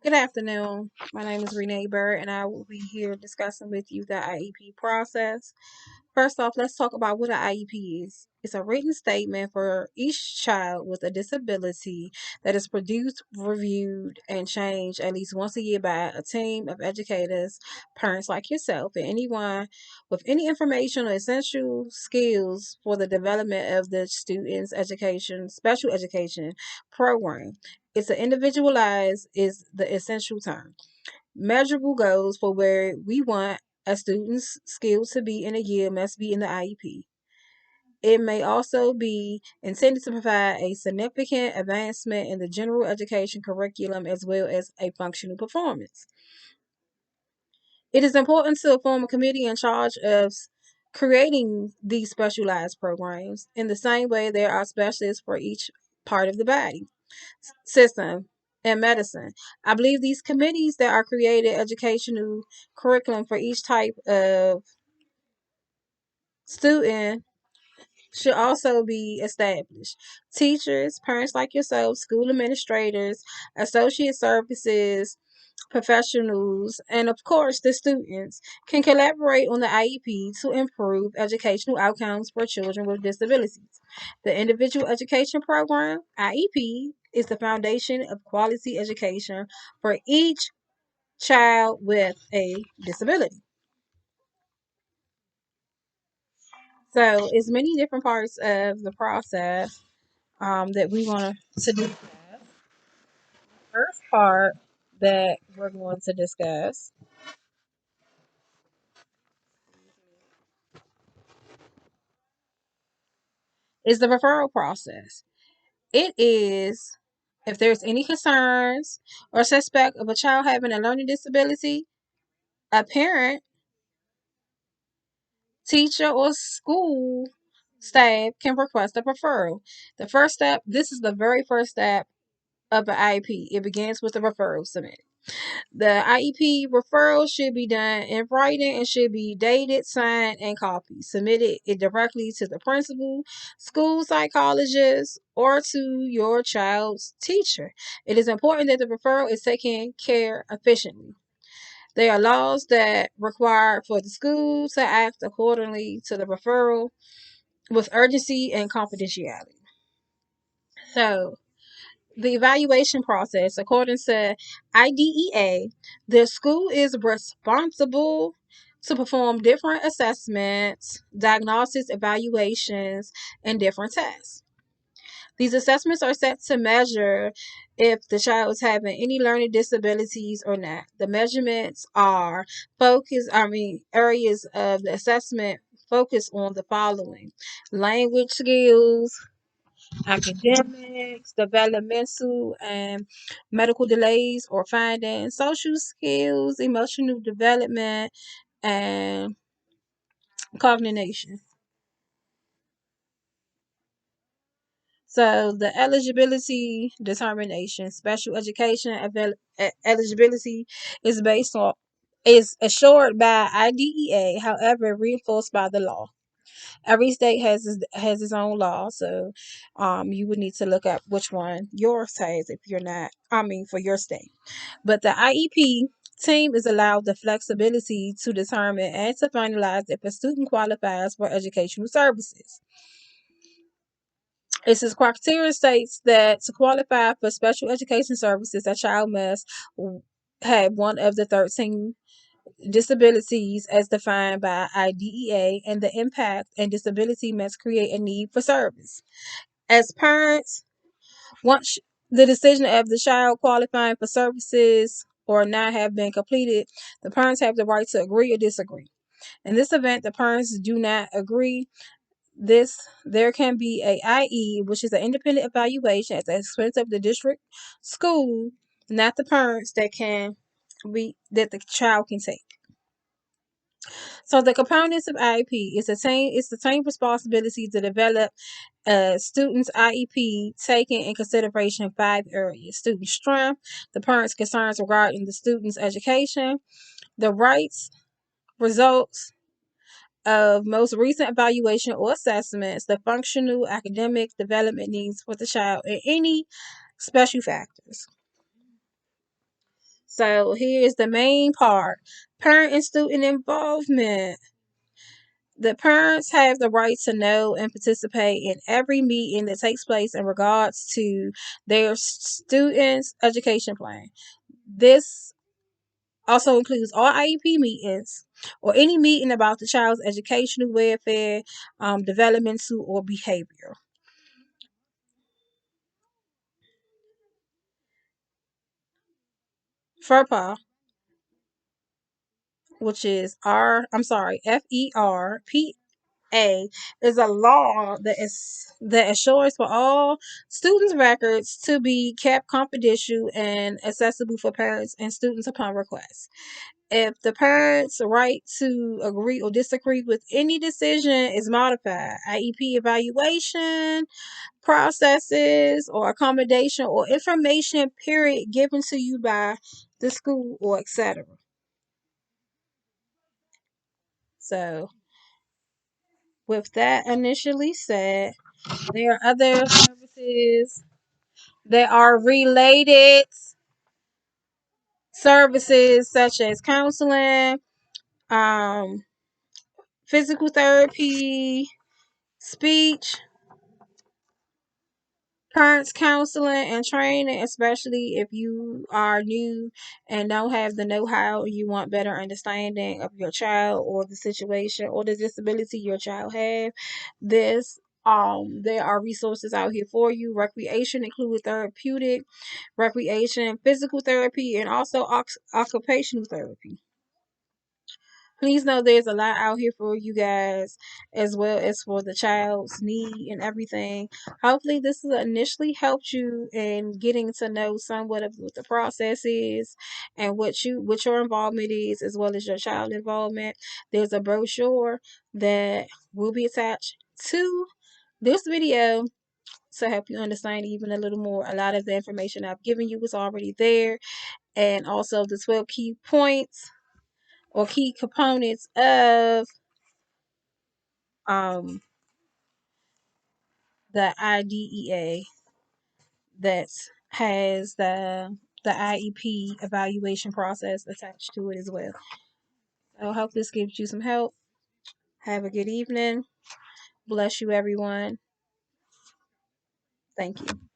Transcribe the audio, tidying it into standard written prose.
Good afternoon. My name is Renee Bird, and I will be here discussing with you the IEP process. First off, let's talk about what an IEP is. It's a written statement for each child with a disability that is produced, reviewed, and changed at least once a year by a team of educators, parents like yourself, and anyone with any information or essential skills for the development of the student's education, special education program. It's an individualized is the essential term. Measurable goals for where we want a student's skills to be in a year must be in the IEP. It may also be intended to provide a significant advancement in the general education curriculum as well as a functional performance. It is important to form a committee in charge of creating these specialized programs. In the same way, there are specialists for each part of the body system in medicine. I believe these committees that are created educational curriculum for each type of student should also be established. Teachers, parents like yourself, school administrators, associate services, professionals, and of course the students can collaborate on the IEP to improve educational outcomes for children with disabilities. The Individual Education Program, IEP, is the foundation of quality education for each child with a disability. So it's many different parts of the process that we want to do. First part that we're going to discuss is the referral process. It is if there's any concerns or suspect of a child having a learning disability, a parent, teacher, or school staff can request a referral. This is the very first step of an IEP. It begins with the referral submitted. The IEP referral should be done in writing and should be dated, signed, and copied. Submitted it directly to the principal, school psychologist, or to your child's teacher. It is important that the referral is taken care efficiently. There are laws that require for the school to act accordingly to the referral with urgency and confidentiality. So, the evaluation process, according to IDEA, the school is responsible to perform different assessments, diagnosis, evaluations, and different tests. These assessments are set to measure if the child is having any learning disabilities or not. The measurements are areas of the assessment focus on the following: language skills, academics, developmental and medical delays or findings, social skills, emotional development, and cognition. So the eligibility determination, special education eligibility is based on is assured by IDEA, however reinforced by the law. Every state has its own law, so you would need to look up which one yours has if you're not. For your state, but the IEP team is allowed the flexibility to determine and to finalize if a student qualifies for educational services. Its criteria states that to qualify for special education services, a child must have one of the 13 disabilities as defined by IDEA, and the impact and disability must create a need for service. As parents, once the decision of the child qualifying for services or not have been completed, the parents have the right to agree or disagree. In this event, the parents do not agree. There can be a IE, which is an independent evaluation at the expense of the district school, not the parents that the child can take. So the components of IEP is the same responsibility to develop a student's IEP, taking in consideration 5 areas: student strength, the parents' concerns regarding the student's education, the rights, results of most recent evaluation or assessments, the functional academic development needs for the child, and any special factors. So here's the main part: parent and student involvement. The parents have the right to know and participate in every meeting that takes place in regards to their student's education plan. This also includes all IEP meetings or any meeting about the child's educational welfare, developmental, or behavior. FERPA, which is FERPA, is a law that assures for all students' records to be kept confidential and accessible for parents and students upon request. If the parent's right to agree or disagree with any decision is modified, IEP evaluation processes or accommodation or information period given to you by the school or etc. So with that initially said, there are other services that are related services such as counseling, um, physical therapy, speech, parents counseling and training, especially if you are new and don't have the know-how, you want better understanding of your child or the situation or the disability your child have. This there are resources out here for you. Recreation include therapeutic recreation, physical therapy, and also occupational therapy. Please know there's a lot out here for you guys, as well as for the child's need and everything. Hopefully, this has initially helped you in getting to know somewhat of what the process is and what your involvement is, as well as your child involvement. There's a brochure that will be attached to this video to help you understand even a little more. A lot of the information I've given you is already there, and also the 12 key points or key components of um, the IDEA that has the IEP evaluation process attached to it as well. So I hope this gives you some help. Have a good evening. Bless you, everyone. Thank you.